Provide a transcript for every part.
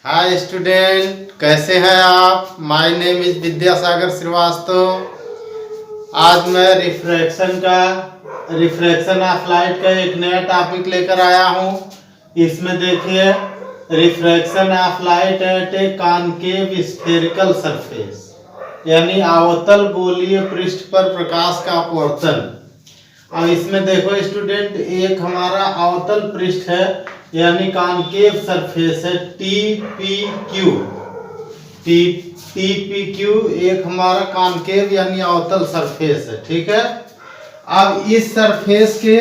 Hi student, कैसे हैं आप। My name is Vidyasagar Srivastava. आज मैं रिफ्रैक्शन ऑफ लाइट का एक नया टॉपिक लेकर आया हूं। इसमें देखिए, refraction of light at A concave spherical surface, यानी अवतल गोलीय पृष्ठ पर प्रकाश का अपवर्तन। अब इसमें देखो स्टूडेंट, एक हमारा अवतल पृष्ठ है यानी कॉनकेव सरफेस है टीपीक्यू एक हमारा कॉनकेव यानी अवतल सरफेस है। ठीक है। अब इस सरफेस के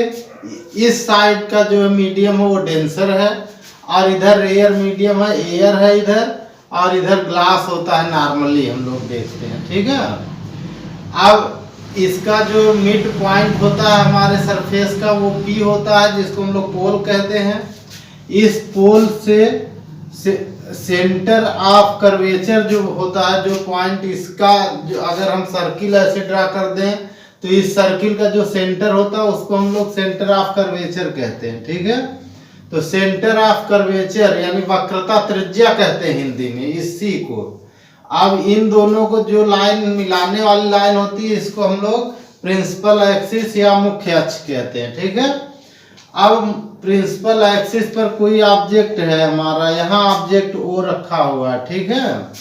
इस साइड का जो मीडियम है वो डेंसर है, और इधर रेयर मीडियम है, एयर है इधर, और इधर ग्लास होता है नॉर्मली हम लोग देखते हैं। ठीक है। अब इसका जो मिड पॉइंट होता है हमारे सरफेस का वो पी होता है, जिसको हम लोग पोल कहते हैं। इस पोल से सेंटर ऑफ कर्वेचर जो होता है, जो पॉइंट इसका, जो अगर हम सर्किल ऐसे ड्रा कर दें तो इस सर्किल का जो सेंटर होता है उसको हम लोग सेंटर ऑफ कर्वेचर कहते हैं। ठीक है। तो सेंटर ऑफ कर्वेचर यानी वक्रता त्रिज्या कहते हैं हिंदी में इसी को। अब इन दोनों को जो लाइन मिलाने वाली लाइन होती है इसको हम लोग प्रिंसिपल एक्सिस या मुख्य अक्ष कहते हैं। ठीक है। अब प्रिंसिपल एक्सिस पर कोई ऑब्जेक्ट है हमारा, यहाँ ऑब्जेक्ट ओ रखा हुआ है। ठीक है।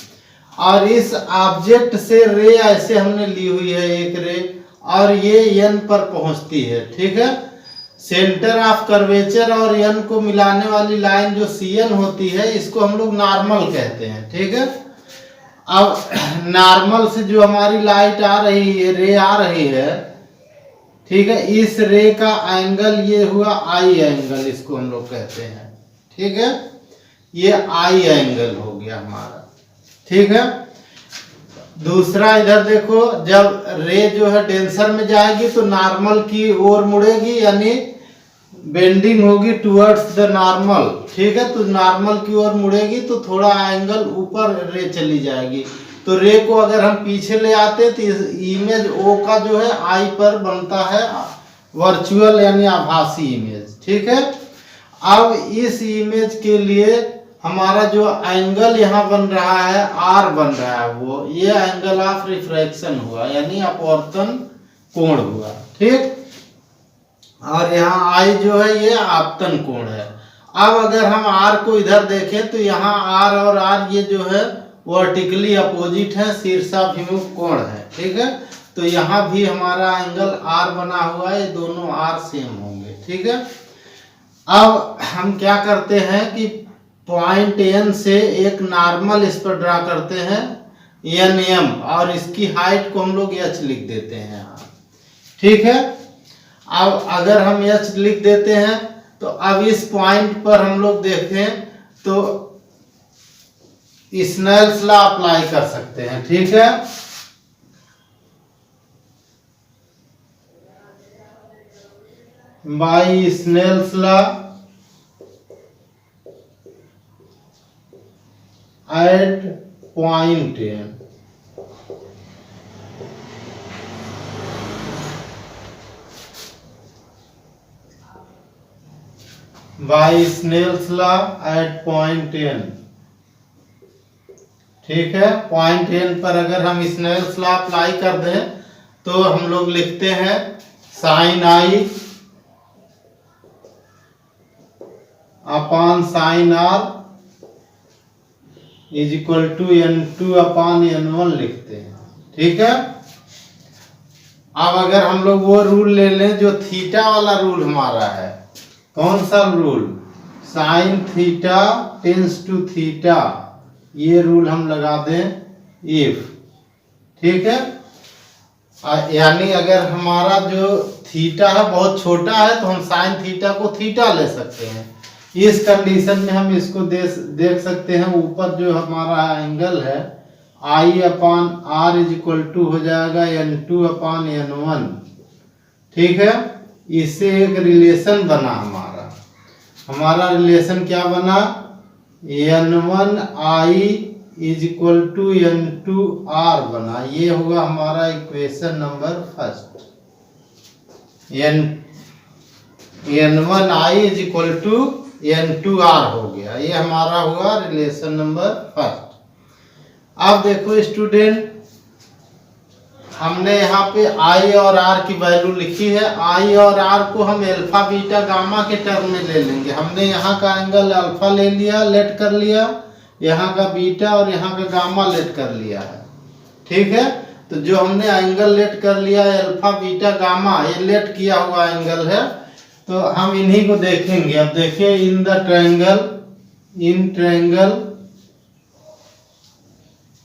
और इस ऑब्जेक्ट से रे ऐसे हमने ली हुई है एक रे, और ये एन पर पहुंचती है। ठीक है। सेंटर ऑफ कर्वेचर और एन को मिलाने वाली लाइन जो सी एन होती है इसको हम लोग नॉर्मल कहते हैं। ठीक है। अब नॉर्मल से जो हमारी लाइट आ रही है, रे आ रही है, ठीक है, इस रे का एंगल ये हुआ आई एंगल, इसको हम लोग कहते हैं। ठीक है। ये आई एंगल हो गया हमारा। ठीक है। दूसरा इधर देखो, जब रे जो है डेंसर में जाएगी तो नॉर्मल की ओर मुड़ेगी, यानी बेंडिंग होगी टुवर्ड्स द नॉर्मल। ठीक है। तो नॉर्मल की ओर मुड़ेगी तो थोड़ा एंगल ऊपर रे चली जाएगी। तो रे को अगर हम पीछे ले आते तो इस इमेज ओ का जो है आई पर बनता है वर्चुअल यानी आभासी इमेज। ठीक है। अब इस इमेज के लिए हमारा जो एंगल यहाँ बन रहा है आर बन रहा है, वो ये एंगल ऑफ रिफ्रैक्शन हुआ यानी अपवर्तन कोण हुआ। ठीक। और यहाँ आई जो है ये आपतन कोण है। अब अगर हम आर को इधर देखें तो यहाँ आर और आर ये जो है वर्टिकली अपोजिट है, शीर्षाभिमुख कोण है। ठीक है। तो यहाँ भी हमारा एंगल आर बना हुआ है, ये दोनों आर सेम होंगे। ठीक है। अब हम क्या करते हैं कि पॉइंट एन से एक नॉर्मल इस पर ड्रा करते हैं एन एम, और इसकी हाइट को हम लोग एच लिख देते हैं यहाँ। ठीक है। अब अगर हम एच लिख देते हैं तो अब इस पॉइंट पर हम लोग देखें तो स्नेल्स लॉ अप्लाई कर सकते हैं। ठीक है। By Snell's law at point N, by Snell's law at point N. ठीक है। पॉइंट एन पर अगर हम स्नेल्स लॉ अप्लाई कर दें तो हम लोग लिखते हैं sine i upon sine r is equal to n2 upon n1 लिखते हैं। ठीक है। अब अगर हम लोग वो रूल ले लें जो थीटा वाला रूल हमारा है, कौन सा rule, sine theta tends to theta, ये रूल हम लगा दें इफ। ठीक है। यानी अगर हमारा जो थीटा है बहुत छोटा है तो हम साइन थीटा को थीटा ले सकते हैं। इस कंडीशन में हम इसको देख सकते हैं, ऊपर जो हमारा एंगल है i upon r is equal to हो जाएगा n2 अपॉन n1। ठीक है। इससे एक रिलेशन बना हमारा रिलेशन क्या बना, n1 i is equal to n2 r बना। ये होगा हमारा equation number first. n1 i is equal to N2R हो गया। ये हमारा हुआ रिलेशन नंबर फर्स्ट। अब देखो स्टूडेंट, हमने यहाँ पे I और R की वैल्यू लिखी है। I और R को हम अल्फा बीटा गामा के टर्म में ले लेंगे। हमने यहाँ का एंगल अल्फा ले लिया, लेट कर लिया, यहाँ का बीटा और यहाँ का गामा लेट कर लिया है। ठीक है, तो जो हमने एंगल लेट कर लिया है अल्फा बीटा गामा, ये लेट किया हुआ एंगल है, तो हम इन्हीं को देखेंगे। अब देखिए, इन द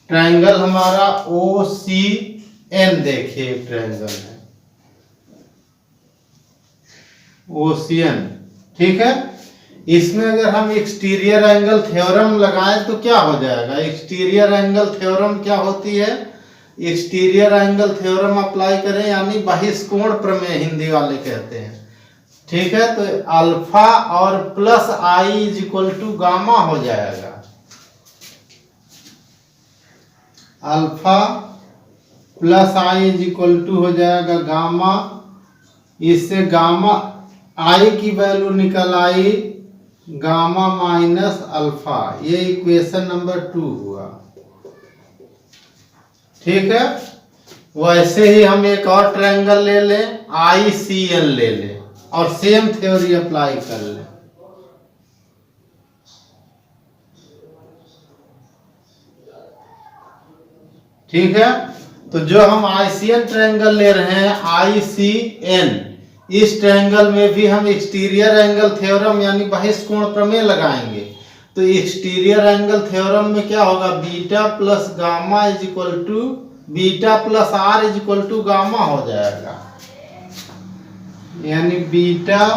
ट्रायंगल हमारा OCN, देखिए ट्रायंगल है OCN। ठीक है, इसमें अगर हम एक्सटीरियर एंगल थ्योरम लगाएं तो क्या हो जाएगा? एक्सटीरियर एंगल थ्योरम क्या होती है? एक्सटीरियर एंगल थ्योरम अप्लाई करें, यानी बहिष्कोण प्रमेय हिंदी वाले कहते हैं। ठीक है, तो अल्फा और plus I is equal to gamma हो जाएगा। Alpha plus I is equal to हो जाएगा गामा। इससे गामा I की वैल्यू निकल आई गामा माइनस अल्फा। ये इक्वेशन नंबर 2 हुआ। ठीक है, वैसे ही हम एक और ट्रायंगल ले लें, ICN ले लें और सेम थ्योरी अप्लाई कर लें। ठीक है, तो जो हम ICN ट्रायंगल ले रहे हैं, ICN, इस ट्रायंगल में भी हम एक्सटीरियर एंगल थ्योरम यानी बहिष्कोण प्रमेय लगाएंगे। तो एक्सटीरियर एंगल थ्योरम में क्या होगा? Beta plus gamma is equal to beta plus R is equal to gamma हो जाएगा, यानी beta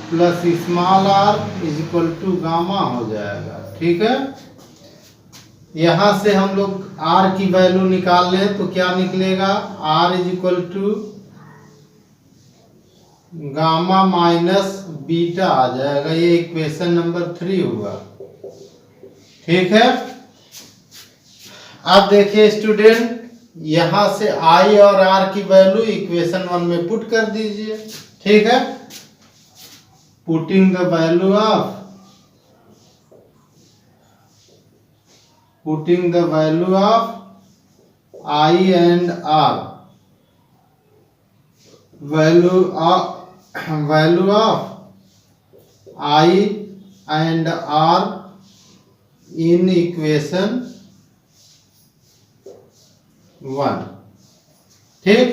plus small r is equal to gamma हो जाएगा। ठीक है, यहां से हम लोग R की वैल्यू निकाल लें तो क्या निकलेगा? R is equal to gamma minus beta आ जाएगा। ये इक्वेशन नंबर 3 हुआ। ठीक है, अब देखिए स्टूडेंट, यहां से I और R की वैल्यू इक्वेशन 1 में पुट कर दीजिए। ठीक है, putting the value of I and R, value of I and R in equation 1। ठीक,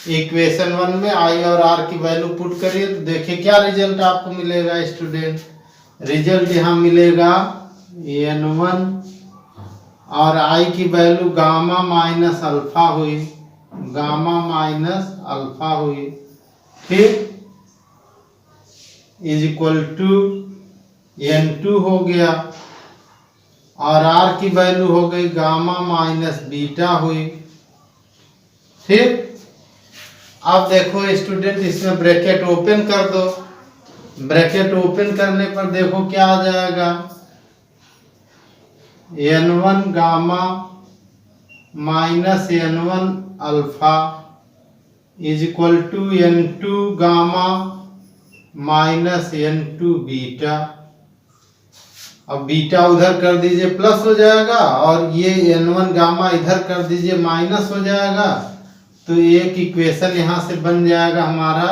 इक्वेशन 1 में I और R की वैल्यू पुट करिए तो देखिए क्या रिजल्ट आपको मिलेगा स्टूडेंट। रिजल्ट यहाँ मिलेगा N1 और I की वैल्यू गामा माइनस अल्फा हुई, ठीक, इज इक्वल टू N2 हो गया और R की वैल्यू हो गई गामा माइनस बीटा हुई। ठीक, अब देखो स्टूडेंट, इसमें ब्रैकेट ओपन कर दो। ब्रैकेट ओपन करने पर देखो क्या आ जाएगा? N1 gamma minus N1 alpha is equal to N2 gamma minus N2 beta. अब बीटा उधर कर दीजिए प्लस हो जाएगा और ये N1 गामा इधर कर दीजिए माइनस हो जाएगा। तो एक इक्वेशन यहां से बन जाएगा हमारा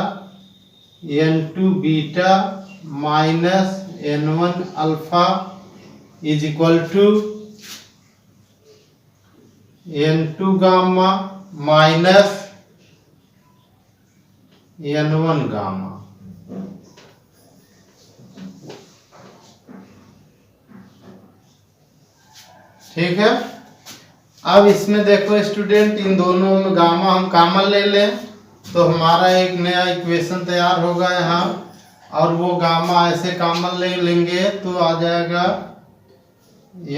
N2 beta minus N1 alpha is equal to N2 gamma minus N1 gamma. ठीक है, अब इसमें देखो स्टूडेंट, इन दोनों में गामा हम कॉमन ले लें तो हमारा एक नया इक्वेशन तैयार होगा यहाँ, और वो गामा ऐसे कॉमन ले लेंगे तो आ जाएगा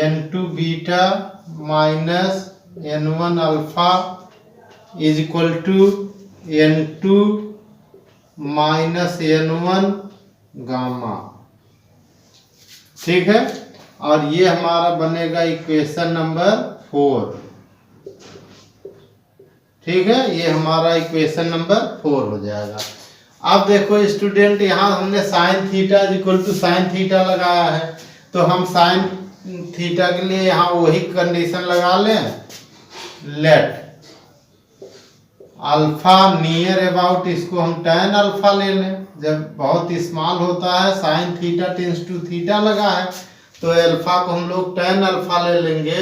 N2 beta minus N1 alpha is equal to N2 minus N1 gamma. ठीक है, और ये हमारा बनेगा इक्वेशन नंबर 4। ठीक है, ये हमारा इक्वेशन नंबर 4 हो जाएगा। अब देखो स्टूडेंट, यहाँ हमने sine theta equal to sine theta लगाया है, तो हम साइन थीटा के लिए यहाँ वही कंडीशन लगा लें, लेट अल्फा नियर अबाउट, इसको हम tan अल्फा ले लें। जब बहुत स्मॉल होता है, sine theta tends to theta लगा है, तो अल्फा को हम लोग tan अल्फा ले लेंगे।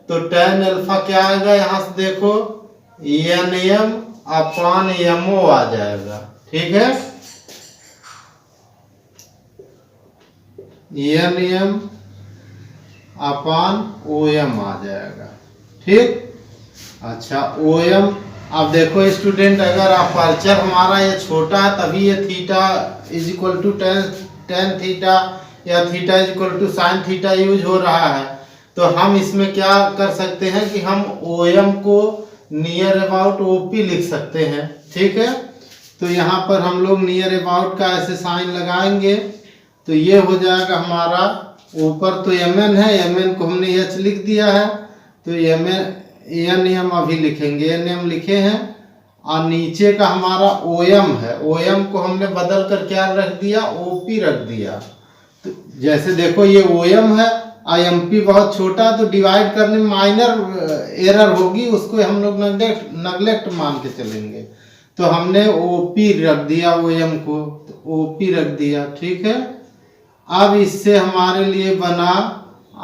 तो tan अल्फा क्या आएगा, यहाँ से देखो NM अपॉन MO आ जाएगा, ठीक है, NM अपॉन OM आ जाएगा, ठीक। अच्छा OM, अब देखो स्टूडेंट, अगर अपर्चर हमारा ये छोटा है तभी ये theta is equal to tan theta या theta is equal to sine theta use हो रहा है। तो हम इसमें क्या कर सकते हैं कि हम OM को नियर अबाउट OP लिख सकते हैं, ठीक है। तो यहाँ पर हम लोग नियर अबाउट का ऐसे साइन लगाएंगे, तो ये हो जाएगा हमारा, ऊपर तो MN है, MN को हमने H लिख दिया है, तो NM अभी लिखेंगे, NM लिखे हैं, और नीचे का हमारा OM है, OM को हमने बदल कर क्या रख दिया, OP रख दिया। तो जैसे देखो ये OM है, MP बहुत छोटा, तो डिवाइड करने में माइनर एरर होगी, उसको हम लोग नगलेक्ट मान के चलेंगे। तो हमने OP रख दिया, OM को तो OP रख दिया, ठीक है। अब इससे हमारे लिए बना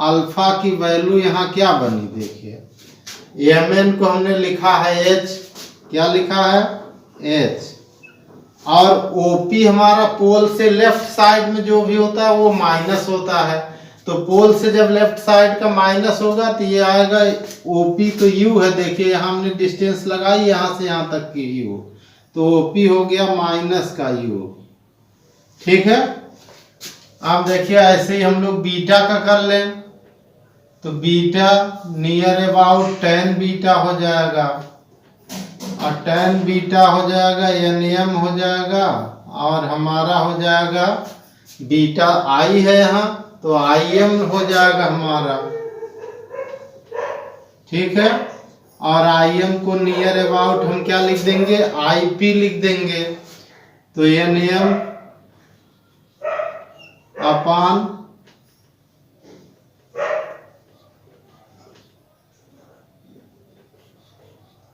अल्फा की वैल्यू यहाँ क्या बनी, देखिए MN को हमने लिखा है H, क्या लिखा है H, और OP हमारा पोल से लेफ्ट साइड में जो भी होता है वो माइनस होता है। तो पोल से जब लेफ्ट साइड का माइनस होगा तो ये आएगा OP, तो U है, देखिए यहाँ हमने डिस्टेंस लगाई यहाँ से यहाँ तक की U, तो OP हो गया माइनस का U, ठीक है। अब देखिए ऐसे ही हम लोग बीटा का कर लें, तो beta near about tan beta हो जाएगा, और tan बीटा हो जाएगा NM हो जाएगा, और हमारा हो जाएगा बीटा I है यहाँ, तो IM हो जाएगा हमारा, ठीक है। और IM को नियर अबाउट हम क्या लिख देंगे, IP लिख देंगे, तो NM upon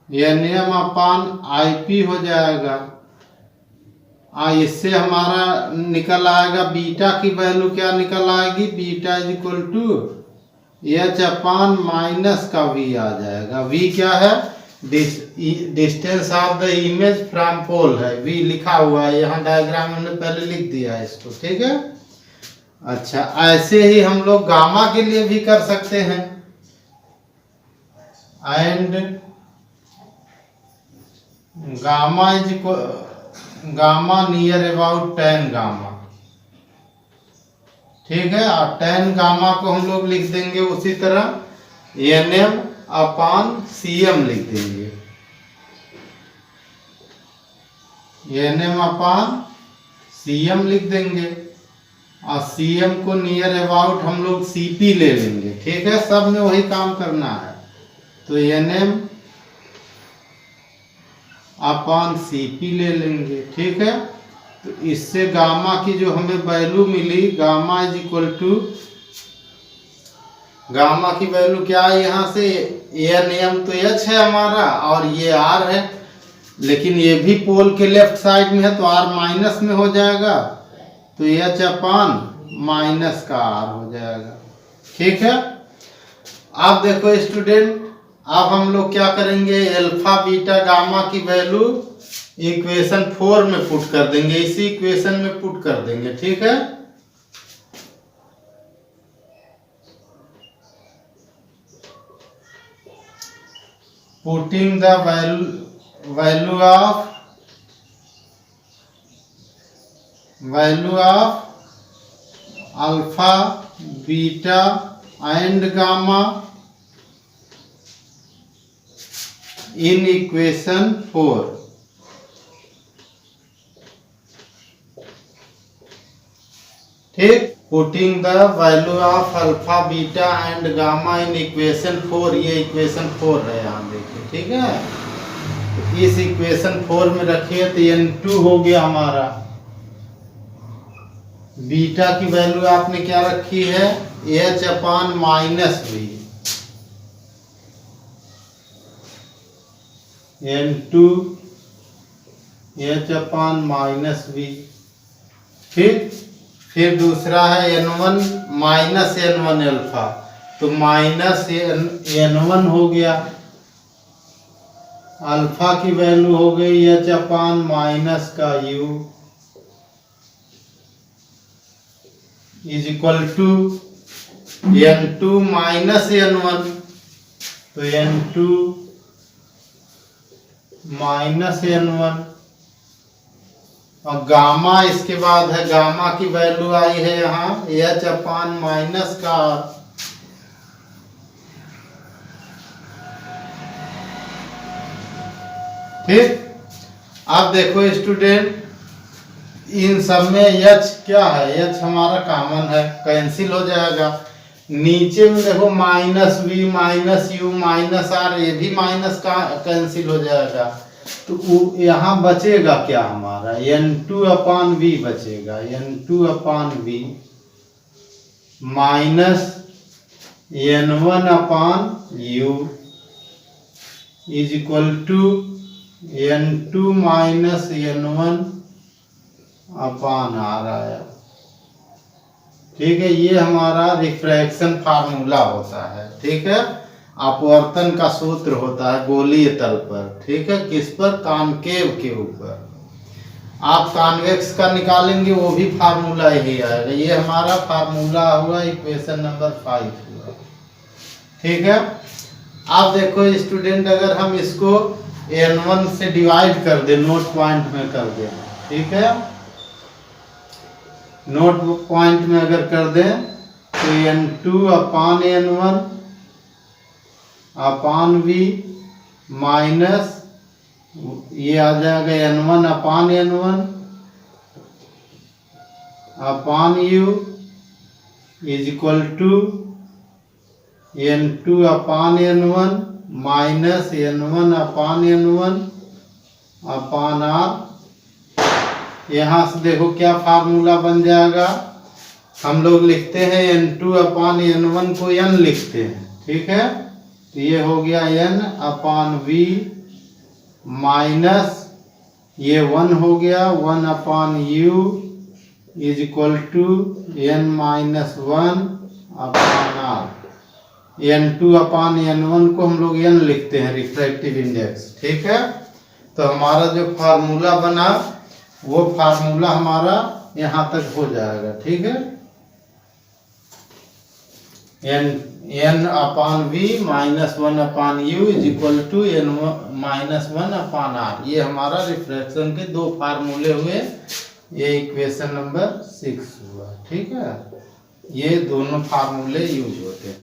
NM upon IP हो जाएगा। इससे हमारा निकल आएगा बीटा की वैल्यू, क्या निकल आएगी, beta is equal to H upon minus का V आ जाएगा। V क्या है, distance of the image from pole है, V लिखा हुआ है यहाँ डायग्राम में, हमने पहले लिख दिया है इसको, ठीक है। अच्छा ऐसे ही हम लोग गामा के लिए भी कर सकते हैं, and gamma is gamma near about tan gamma, ठीक है। और tan गामा को हम लोग लिख देंगे उसी तरह NM अपॉन CM लिख देंगे, NM अपॉन CM लिख देंगे, और CM को नियर अबाउट हम लोग CP ले लेंगे, ठीक है। सब में वही काम करना है, तो NM अपॉन CP ले लेंगे, ठीक है। तो इससे गामा की जो हमें वैल्यू मिली, gamma is equal to, gamma की वैल्यू क्या है, यहाँ से NM तो H है हमारा, और ये R है, लेकिन ये भी पोल के लेफ्ट साइड में है, तो R माइनस में हो जाएगा, तो H अपॉन माइनस का R हो जाएगा, ठीक है। अब देखो स्टूडेंट, अब हम लोग क्या करेंगे, अल्फा बीटा गामा की वैल्यू इक्वेशन 4 में पुट कर देंगे, इसी इक्वेशन में पुट कर देंगे, ठीक है। Putting the value of alpha beta and gamma in equation 4, ठीक। Putting the value of alpha beta and gamma in equation 4, ये इक्वेशन 4 है यहाँ देखिए, ठीक है। तो इस इक्वेशन 4 में रखिए तो n2 हो गया हमारा। बीटा की वैल्यू आपने क्या रखी है, h upon minus v, n2 h upon minus v. फिर दूसरा है n1 माइनस n1 अल्फा, तो माइनस n1 हो गया। अल्फा की वैल्यू हो गई h अपान माइनस का u is equal to n2 minus n1, तो n2 माइनस n1, और गामा इसके बाद है, गामा की वैल्यू आई है यहाँ h अपान माइनस का r। ठीक, अब देखो स्टूडेंट, इन सब में h क्या है, h हमारा कॉमन है, कैंसिल हो जाएगा। नीचे में देखो minus v minus u minus r, ये भी माइनस का कैंसिल हो जाएगा। तो यहाँ बचेगा क्या हमारा, n2 अपान वी बचेगा, n2 upon v minus n1 upon u is equal to n2 minus n1 upon r आया। ठीक है, ये हमारा रिफ्रैक्शन फार्मूला होता है। ठीक है, अपवर्तन का सूत्र होता है गोलीय तल पर। ठीक है, किस पर, कॉनकेव के ऊपर। आप कॉन्वेक्स का निकालेंगे वो भी फार्मूला ही आएगा। ये हमारा फार्मूला हुआ, इक्वेशन नंबर 5 हुआ। ठीक है, आप देखो स्टूडेंट, अगर हम इसको n1 से डिवाइड कर दें, नोट पॉइंट में कर दें, ठीक है, नोट पॉइंट में अगर कर दें तो n2 अपान n1 अपान वी माइनस ये आ जाएगा n1 upon n1 upon u is equal to n2 upon n1 minus n1 upon n1 upon r. यहाँ से देखो क्या फार्मूला बन जाएगा, हम लोग लिखते हैं n2 अपान n1 को n लिखते हैं। ठीक है, तो ये हो गया n अपान v माइनस ये 1 हो गया 1 upon u is equal to n minus 1 upon r। n2 upon n1 को हम लोग n लिखते हैं, रिफ्रैक्टिव इंडेक्स। ठीक है, तो हमारा जो फार्मूला बना वो फार्मूला हमारा यहाँ तक हो जाएगा। ठीक है, n upon v minus 1 upon u is equal to n minus 1 upon r. ये हमारा रिफ्रैक्शन के दो फार्मूले हुए, ये इक्वेशन नंबर 6 हुआ। ठीक है, ये दोनों फार्मूले यूज होते हैं।